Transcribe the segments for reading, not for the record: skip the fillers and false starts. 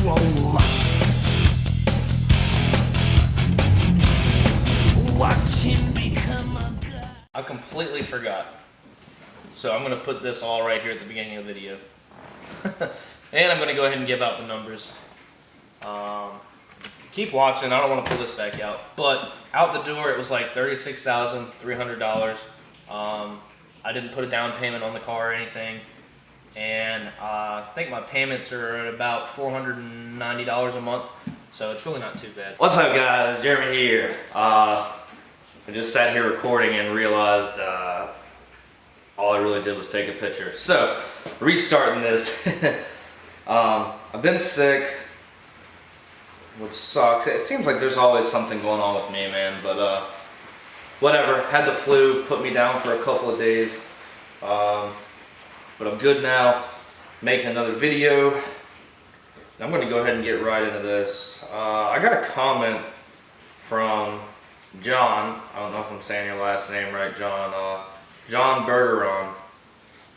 control. Watch him become a god. I completely forgot. So I'm going to put this all right here at the beginning of the video. And I'm going to go ahead and give out the numbers. Keep watching, I don't want to pull this back out. But out the door it was like $36,300. I didn't put a down payment on the car or anything. And I think my payments are at about $490 a month. So it's really not too bad. What's up guys, Jeremy here. I just sat here recording and realized all I really did was take a picture. So, restarting this. I've been sick, which sucks. It seems like there's always something going on with me, man, but whatever. Had the flu, put me down for a couple of days, but I'm good now. Making another video. I'm gonna go ahead and get right into this. I got a comment from John. I don't know if I'm saying your last name right, John. John Bergeron.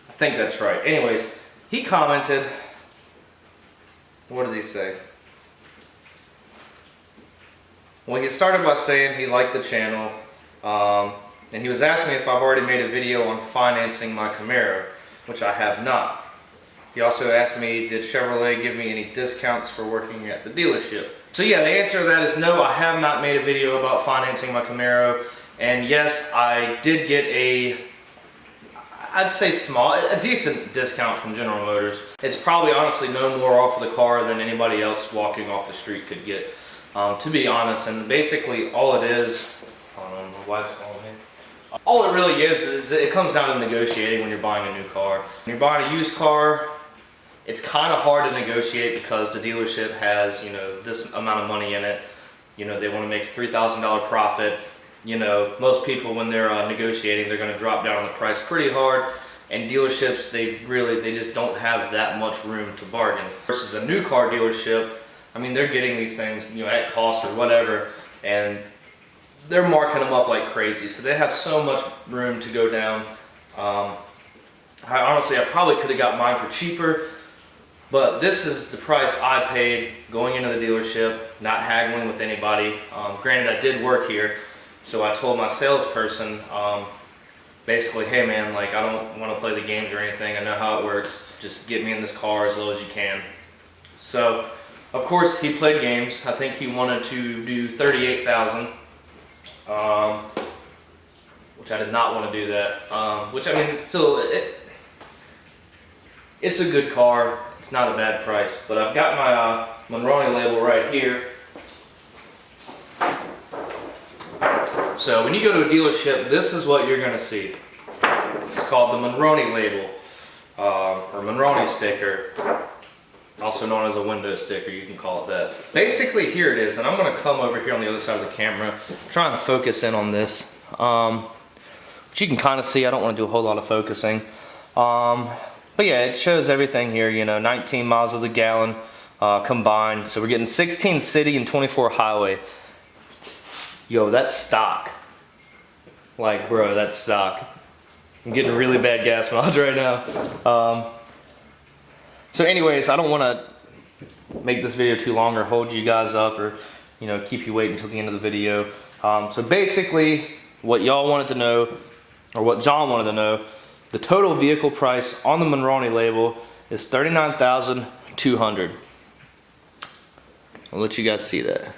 I think that's right. Anyways, he commented. What did he say? Well, he started by saying he liked the channel, and he was asking me if I've already made a video on financing my Camaro, which I have not. He also asked me, did Chevrolet give me any discounts for working at the dealership? So yeah, the answer to that is no, I have not made a video about financing my Camaro. And yes, I did get I'd say a decent discount from General Motors. It's probably honestly no more off of the car than anybody else walking off the street could get, to be honest. And basically all it is, hold on, my wife's calling me. All it really is it comes down to negotiating when you're buying a new car. When you're buying a used car, it's kind of hard to negotiate because the dealership has, you know, this amount of money in it. You know, they want to make a $3,000 profit. You know, most people when they're negotiating, they're going to drop down on the price pretty hard. And dealerships, they just don't have that much room to bargain. Versus a new car dealership, I mean, they're getting these things, you know, at cost or whatever, and they're marking them up like crazy. So they have so much room to go down. Honestly, I probably could have got mine for cheaper. But this is the price I paid going into the dealership, not haggling with anybody. Granted, I did work here, so I told my salesperson, basically, hey man, like I don't want to play the games or anything. I know how it works. Just get me in this car as low as you can. So, of course, he played games. I think he wanted to do $38,000, which I did not want to do that. Which I mean, it's still it's a good car. It's not a bad price, but I've got my Monroney label right here. So when you go to a dealership, this is what you're going to see. This is called the Monroney label, or Monroney sticker, also known as a window sticker, you can call it that. Basically, here it is, and I'm going to come over here on the other side of the camera, trying to focus in on this. But you can kind of see, I don't want to do a whole lot of focusing. But yeah, it shows everything here, you know, 19 miles of the gallon combined. So we're getting 16 city and 24 highway. Yo, that's stock. Like, bro, that's stock. I'm getting really bad gas mileage right now. So anyways, I don't want to make this video too long or hold you guys up or, you know, keep you waiting until the end of the video. So basically, what y'all wanted to know, or what John wanted to know, the total vehicle price on the Monroney label is $39,200. I'll let you guys see that.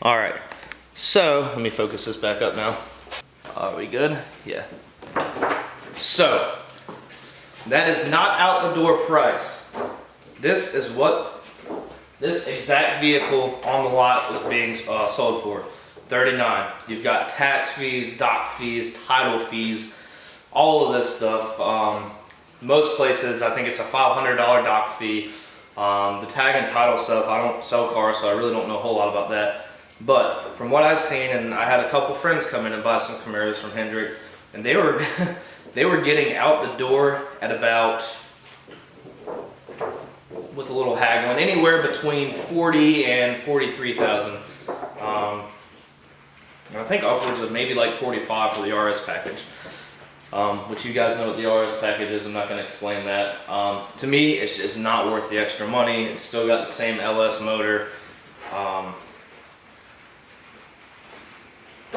All right, so let me focus this back up now. Are we good? Yeah. So, that is not out the door price. This is what this exact vehicle on the lot was being sold for. $39,000. You've got tax fees, dock fees, title fees, all of this stuff. Most places, I think it's a $500 dock fee. The tag and title stuff, I don't sell cars, so I really don't know a whole lot about that. But from what I've seen, and I had a couple friends come in and buy some Camaros from Hendrick, and they were they were getting out the door at about, with a little haggling, anywhere between $40,000 and $43,000. And I think upwards of maybe like $45,000 for the RS package. which you guys know what the RS package is. I'm not going to explain that. To me, it's just not worth the extra money. It's still got the same LS motor.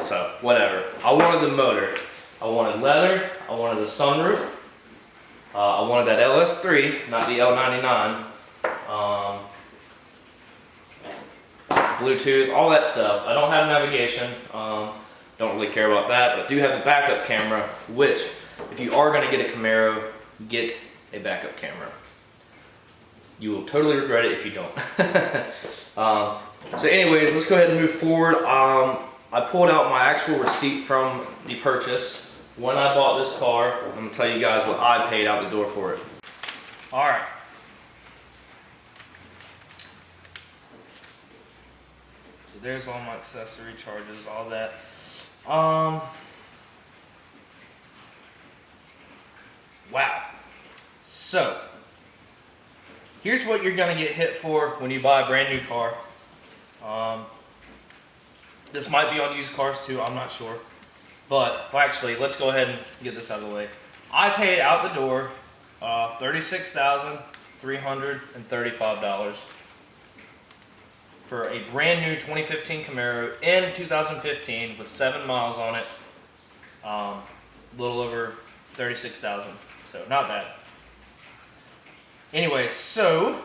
So whatever. I wanted the motor. I wanted leather. I wanted the sunroof. I wanted that LS3, not the L99. Bluetooth, all that stuff. I don't have navigation. Don't really care about that, but I do have the backup camera, which, if you are going to get a Camaro, get a backup camera. You will totally regret it if you don't. So anyways, let's go ahead and move forward. I pulled out my actual receipt from the purchase. When I bought this car, I'm going to tell you guys what I paid out the door for it. Alright. So there's all my accessory charges, all that. Wow. So, here's what you're going to get hit for when you buy a brand new car. This might be on used cars too, I'm not sure. But, well, actually, let's go ahead and get this out of the way. I paid out the door $36,335 for a brand new 2015 Camaro in 2015 with 7 miles on it. A little over 36,000, so not bad. Anyway, so,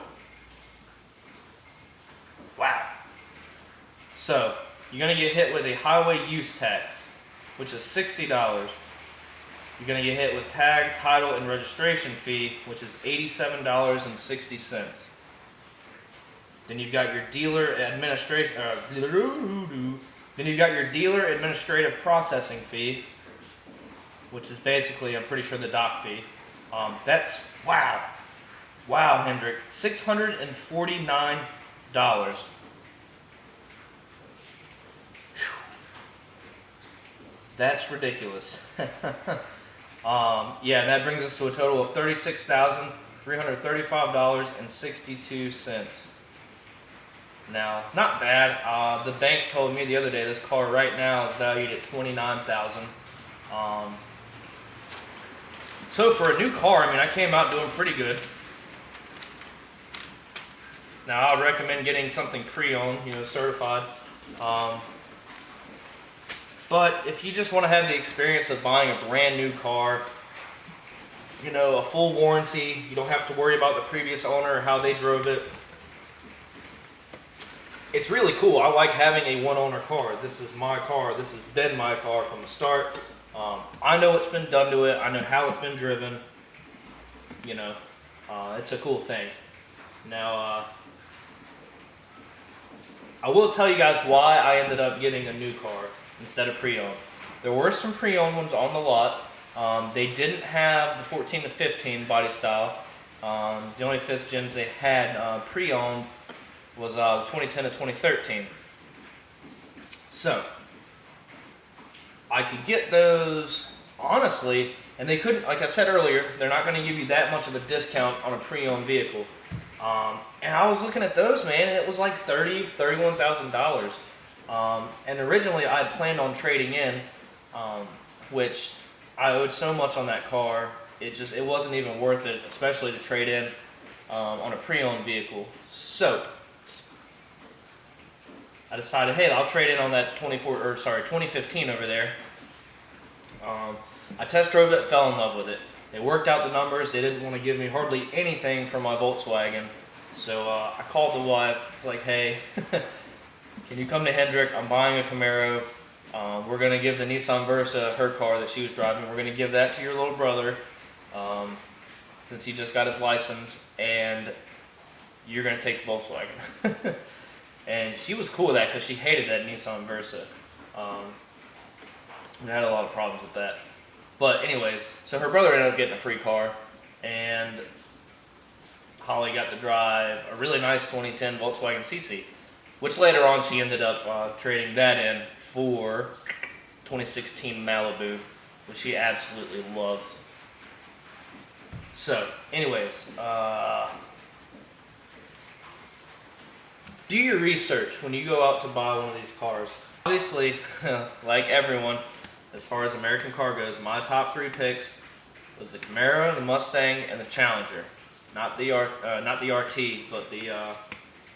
wow. So, you're gonna get hit with a highway use tax, which is $60. You're gonna get hit with tag, title, and registration fee, which is $87.60. Then you've got your dealer administration. Then you've got your dealer administrative processing fee, which is basically, I'm pretty sure, the doc fee. That's wow, Hendrick, $649. That's ridiculous. Yeah, that brings us to a total of $36,335.62. Now, not bad. The bank told me the other day this car right now is valued at $29,000. So for a new car, I mean, I came out doing pretty good. Now, I would recommend getting something pre-owned, certified. But if you just want to have the experience of buying a brand new car, a full warranty, you don't have to worry about the previous owner or how they drove it. It's really cool. I like having a one-owner car. This is my car. This has been my car from the start. I know what's been done to it. I know how it's been driven. It's a cool thing. Now, I will tell you guys why I ended up getting a new car instead of pre-owned. There were some pre-owned ones on the lot. They didn't have the 14 to 15 body style. The only 5th gens they had pre-owned was 2010 to 2013. So, I could get those, honestly, and they couldn't, like I said earlier, they're not going to give you that much of a discount on a pre-owned vehicle. And I was looking at those, man, and it was like $31,000. And originally I had planned on trading in, which I owed so much on that car, it wasn't even worth it, especially to trade in on a pre-owned vehicle. So, I decided, hey, I'll trade in on that 2015 over there. I test drove it, fell in love with it. They worked out the numbers. They didn't want to give me hardly anything for my Volkswagen. So I called the wife. It's like, hey, can you come to Hendrick? I'm buying a Camaro. We're going to give the Nissan Versa, her car that she was driving, we're going to give that to your little brother since he just got his license, and you're going to take the Volkswagen. And she was cool with that because she hated that Nissan Versa. I had a lot of problems with that. But anyways, so her brother ended up getting a free car, and Holly got to drive a really nice 2010 Volkswagen CC, which later on she ended up trading that in for 2016 Malibu, which she absolutely loves. So, anyways, do your research when you go out to buy one of these cars. Obviously, like everyone, as far as American car goes, my top 3 picks was the Camaro, the Mustang, and the Challenger. Not the RT, but the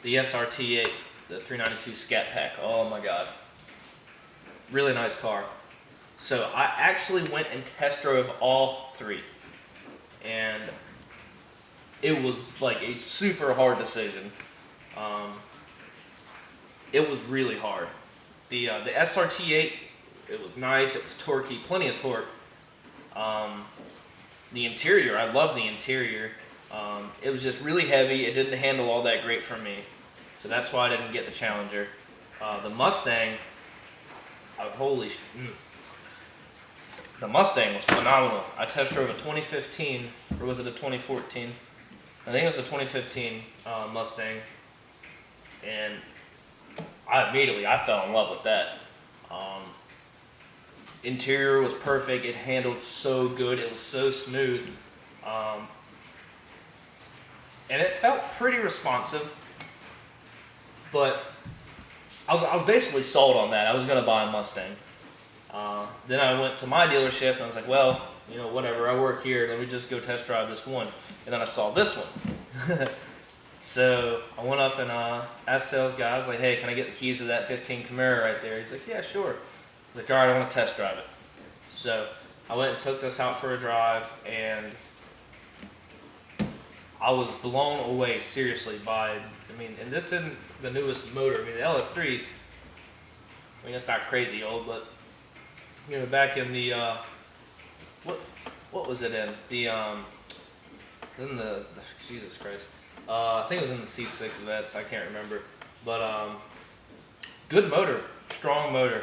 SRT8, the 392 Scat Pack. Oh my God, really nice car. So I actually went and test drove all 3, and it was like a super hard decision. It was really hard. The SRT8, it was nice. It was torquey, plenty of torque. The interior, I love the interior. It was just really heavy. It didn't handle all that great for me, so that's why I didn't get the Challenger. The Mustang, the Mustang was phenomenal. I test drove a 2015, or was it a 2014? I think it was a 2015 Mustang, and I fell in love with that. Interior was perfect. It handled so good. It was so smooth, and it felt pretty responsive. But I was basically sold on that. I was going to buy a Mustang. Then I went to my dealership and I was like, well, whatever, I work here, let me just go test drive this one. And then I saw this one. So I went up and asked sales guys, like, hey, can I get the keys to that 15 Camaro right there? He's like, yeah, sure. I was like, all right, I want to test drive it. So I went and took this out for a drive, and I was blown away, seriously, and this isn't the newest motor. The LS3, it's not crazy old, but back in the what was it in the Jesus Christ, I think it was in the C6 vets. I can't remember, but good motor, strong motor,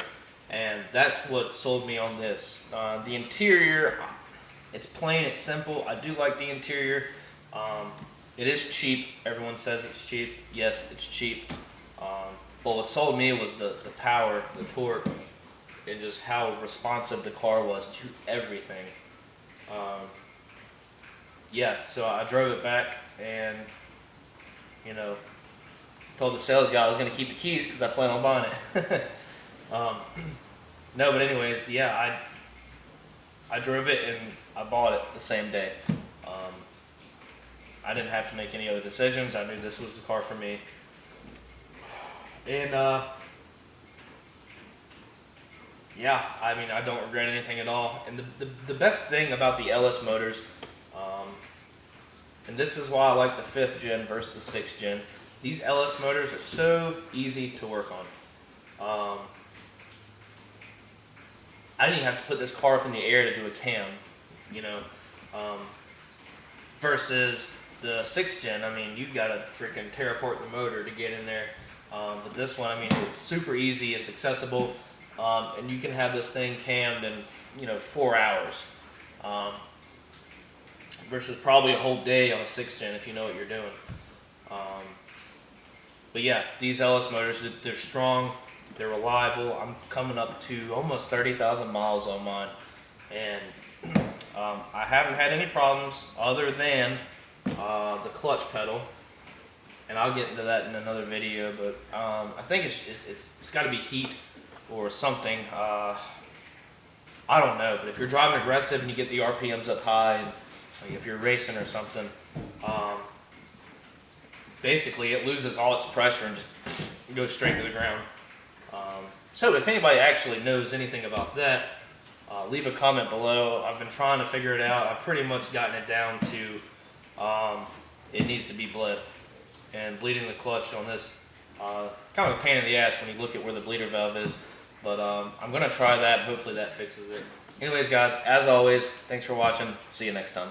and that's what sold me on this. The interior, it's plain, it's simple. I do like the interior. It is cheap. Everyone says it's cheap. Yes, it's cheap. But what sold me was the power, the torque, and just how responsive the car was to everything. So I drove it back and, told the sales guy I was going to keep the keys because I plan on buying it. No, but anyways, I drove it and I bought it the same day. I didn't have to make any other decisions. I knew this was the car for me. And I don't regret anything at all. And the best thing about the LS motors, and this is why I like the 5th gen versus the 6th gen, these LS motors are so easy to work on. I didn't even have to put this car up in the air to do a cam, versus the 6th gen. You've got to freaking tear apart the motor to get in there. But this one, it's super easy, it's accessible, and you can have this thing cammed in 4 hours, versus probably a whole day on a 6th gen if you know what you're doing. But yeah, these LS motors, they're strong, they're reliable. I'm coming up to almost 30,000 miles on mine, and I haven't had any problems other than the clutch pedal. And I'll get into that in another video, but I think it's got to be heat or something. I don't know, but if you're driving aggressive and you get the RPMs up high, and if you're racing or something, basically it loses all its pressure and just goes straight to the ground. So if anybody actually knows anything about that, leave a comment below. I've been trying to figure it out. I've pretty much gotten it down to it needs to be bled. And bleeding the clutch on this, kind of a pain in the ass when you look at where the bleeder valve is. But I'm going to try that. Hopefully that fixes it. Anyways, guys, as always, thanks for watching. See you next time.